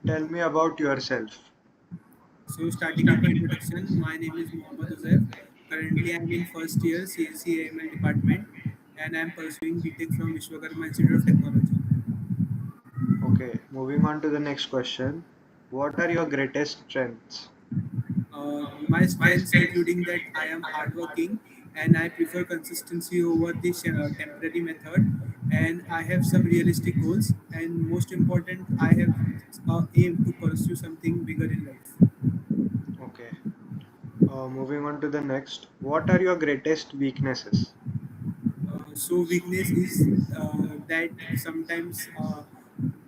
Tell me about yourself. So, starting with my introduction, my name is Mohammad Uzair. Currently, I'm in first year CNC AML department, and I'm pursuing BTech from Vishwakarma Institute of Technology. Okay, moving on to the next question. What are your greatest strengths? My strengths, including that I am hardworking and I prefer consistency over the temporary method, and I have some realistic goals. And most important, I have aim to pursue something bigger in life. Okay, moving on to the next. What are your greatest weaknesses? So weakness is that sometimes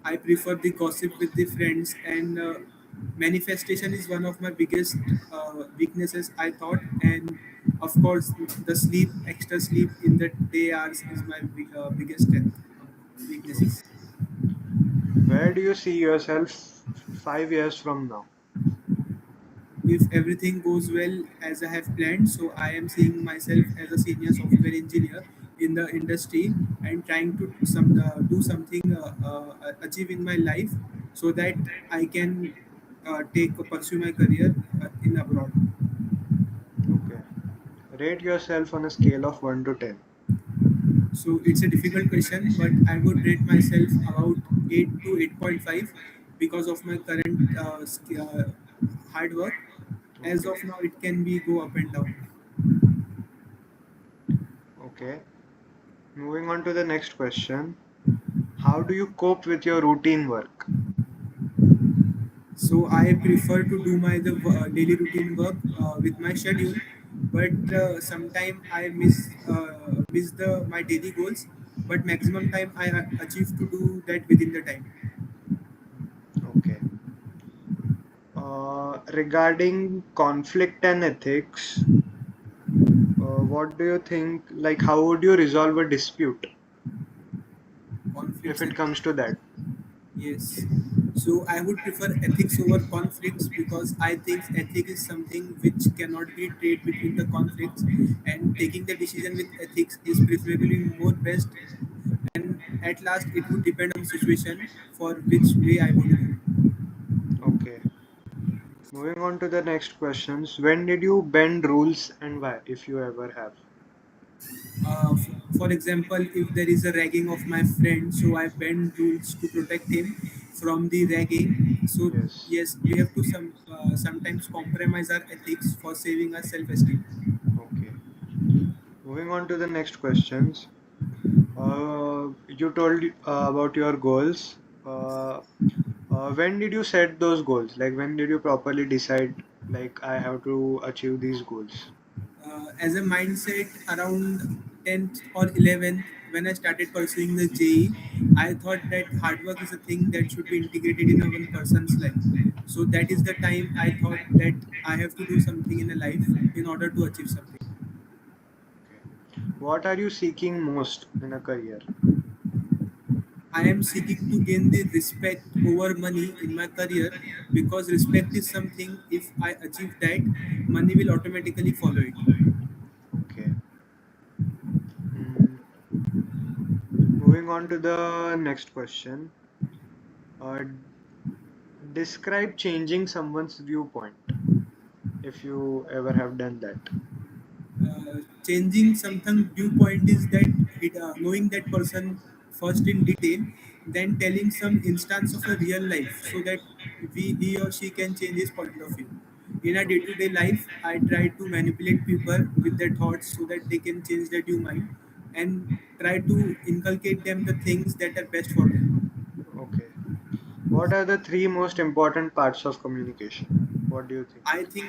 I prefer the gossip with the friends, and manifestation is one of my biggest weaknesses, I thought. And of course, the sleep, extra sleep in the day hours is my biggest strength, Okay. weaknesses. Where do you see yourself 5 years from now? If everything goes well as I have planned, so I am seeing myself as a senior software engineer in the industry and trying to do something, achieve in my life, so that I can take pursue my career in abroad. Okay. Rate yourself on a scale of 1 to 10. So it's a difficult question, but I would rate myself about 8 to 8.5 because of my current hard work. As Okay. of now, it can be go up and down. Okay. Moving on to the next question. How do you cope with your routine work? So I prefer to do my daily routine work with my schedule, but sometime I miss the my daily goals. But maximum time I achieve to do that within the time. Okay. Regarding conflict and ethics, what do you think? Like, how would you resolve a dispute if Conflicts it and comes to that? yes. So I would prefer ethics over conflicts because I think ethics is something which cannot be trade between the conflicts, and taking the decision with ethics is preferably more best. And at last, it would depend on the situation for which way I would go. Okay. Moving on to the next questions. When did you bend rules and why, if you ever have? For example, if there is a ragging of my friend, so I bend rules to protect him from the ragging. So Yes. yes, we have to sometimes compromise our ethics for saving our self-esteem. Okay. Moving on to the next questions. You told about your goals. When did you set those goals? Like, when did you properly decide, like, I have to achieve these goals? As a mindset, around 10th or 11th, when I started pursuing the JE, I thought that hard work is a thing that should be integrated in a one person's life. So that is the Okay. time I thought that I have to do something in a life in order to achieve something. Okay. What are you seeking most in a career? I am seeking to gain the respect over money in my career, because respect is something, if I achieve that, money will automatically follow it. Okay. Mm, moving on to the next question. Uh, Describe changing someone's viewpoint if you ever have done that. Changing something viewpoint is that knowing that person first in detail, then telling some instance of a real life, so that he or she can change his point of view. In a Okay. day-to-day life, I try to manipulate people with their thoughts so that they can change their due mind, and try to inculcate them the things that are best for them. Okay. What are the three most important parts of communication? What do you think? I think,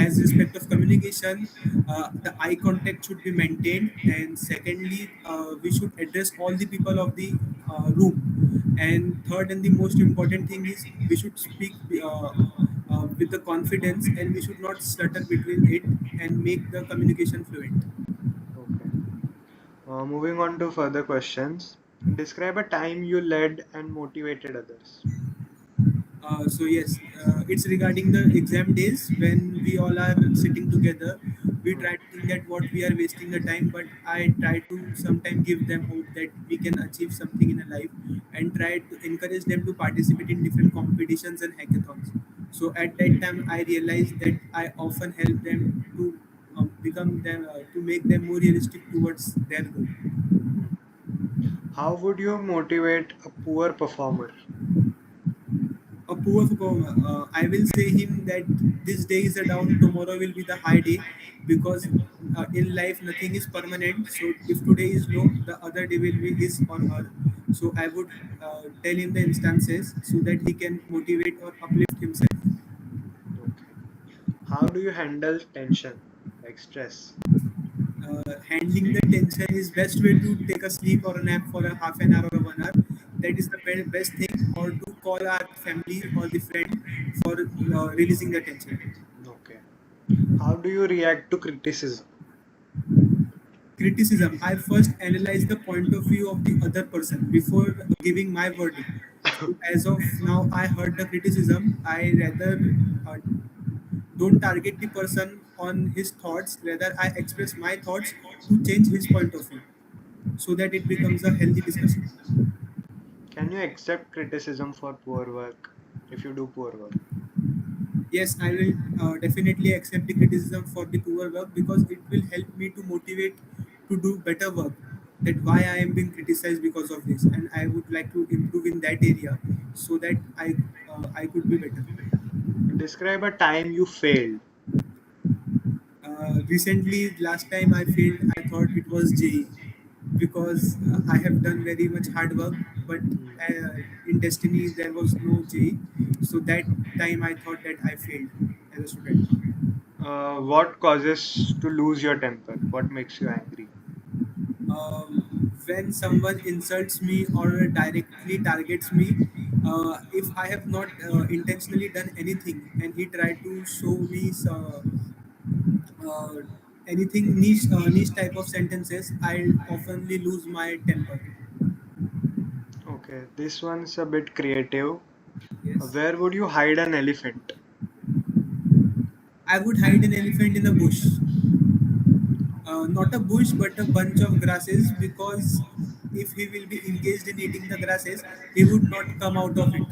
as respect of communication, the eye contact should be maintained, and secondly, we should address all the people of the room. And third, and the most important thing is we should speak with the confidence, and we should not stutter between it, and make the communication fluent. Okay. Moving on to further questions. Describe a time you led and motivated others. So yes, it's regarding the exam days when we all are sitting together. We Hmm. try to think that what we are wasting the time, but I try to sometimes give them hope that we can achieve something in a life, and try to encourage them to participate in different competitions and hackathons. So at that time I realized that I often help them to become them to make them more realistic towards their goal. Hmm. How would you motivate a poor performer? A poor performer, I will say him that this day is a down, tomorrow will be the high day, because in life nothing is permanent. So if today is low, the other day will be his or her. So I would tell him the instances so that he can motivate or uplift himself. Okay. How do you handle tension, like stress? Handling the tension is best way to take a sleep or a nap for a half an hour or 1 hour. That is the best thing, or to call our family or the friend for releasing the tension. Okay. How do you react to criticism? Criticism, I first analyze the point of view of the other person before giving my verdict. So as of now I heard the criticism, I rather uh, don't target the person on his thoughts, rather I express my thoughts to change his point of view, so that it becomes a healthy discussion. Can you accept criticism for poor work if you do poor work? Yes, I will definitely accept the criticism for the poor work, because it will help me to motivate to do better work. That why I am being criticized because of this, and I would like to improve in that area so that I could be better. Describe a time you failed. Recently, last time I failed, I thought it was JE, because I have done very much hard work, but Hmm. in destiny there was no JE. So that time I thought that I failed as a student. What causes to lose your temper? What makes you angry? When someone insults me or directly targets me, if I have not intentionally done anything and he tried to show me uh, anything niche type of sentences, I oftenly lose my temper. Okay, this one's a bit creative. Yes, Where would you hide an elephant? I would hide an elephant in a bush, not a bush but a bunch of grasses, because if he will be engaged in eating the grasses, he would not come out of it.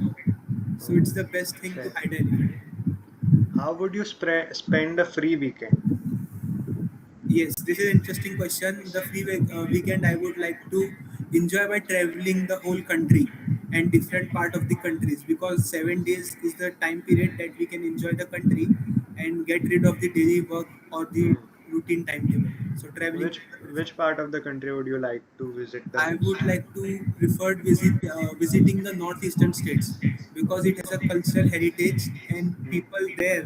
So it's the best thing to Okay. hide an elephant. How would you spend a free weekend? Yes, this is an interesting question. The weekend, I would like to enjoy by traveling the whole country and different part of the countries, because 7 days is the time period that we can enjoy the country and get rid of the daily work or the Hmm. routine timetable. So traveling Which is the which preferred. part of the country would you like to visit the I would most? like to prefer visiting the northeastern states, because it has a cultural heritage and Hmm. people there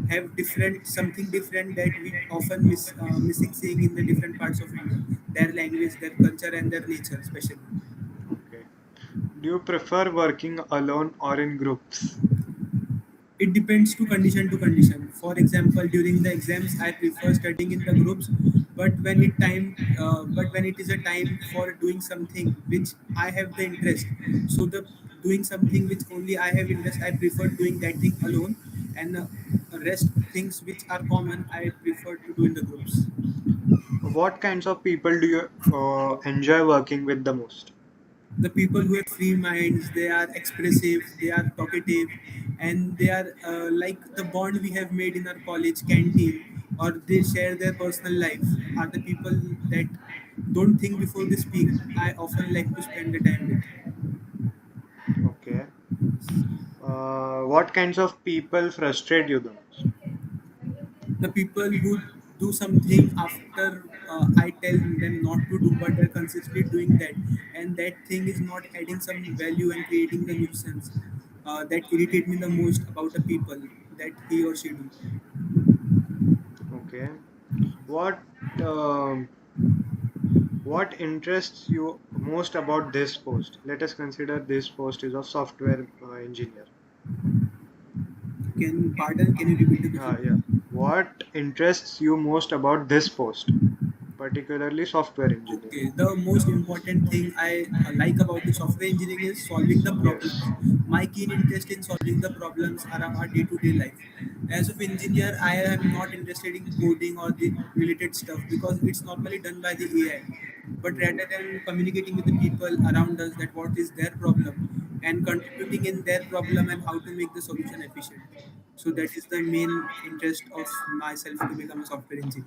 have different something different that we often missing seeing in the different parts of India. Their language, their culture, and their nature, especially. Okay. Do you prefer working alone or in groups? It depends to condition. For example, during the exams, I prefer studying in the groups. But when it is a time for doing something which I have the interest, so the doing something which only I have interest, I prefer doing that thing alone, and rest things which are common, I prefer to do in the groups. What kinds of people do you enjoy working with the most? The people who have free minds, they are expressive, they are talkative, and they are like the bond we have made in our college canteen, or they share their personal life, are the people that don't think before they speak. I often like to spend the time with. Okay. What kinds of people frustrate you the most? The people who do something after I tell them not to do, but they're consistently doing that, and that thing is not adding some value and creating the nuisance, that irritate me the most about the people, that he or she do. Okay. What um, what interests you most about this post? Let us consider this post is of software engineer. Can you repeat the Yeah. question? What interests you most about this post? particularly software Okay, engineering. the most important thing I like about the software engineering is solving the Yes. problems. My keen interest in solving the problems around our day-to-day life. As of engineer, I am not interested in coding or the related stuff because it's normally done by the AI. But Hmm. rather than communicating with the people around us that what is their problem and contributing in their problem and how to make the solution efficient. So that is the main interest of myself to become a software engineer.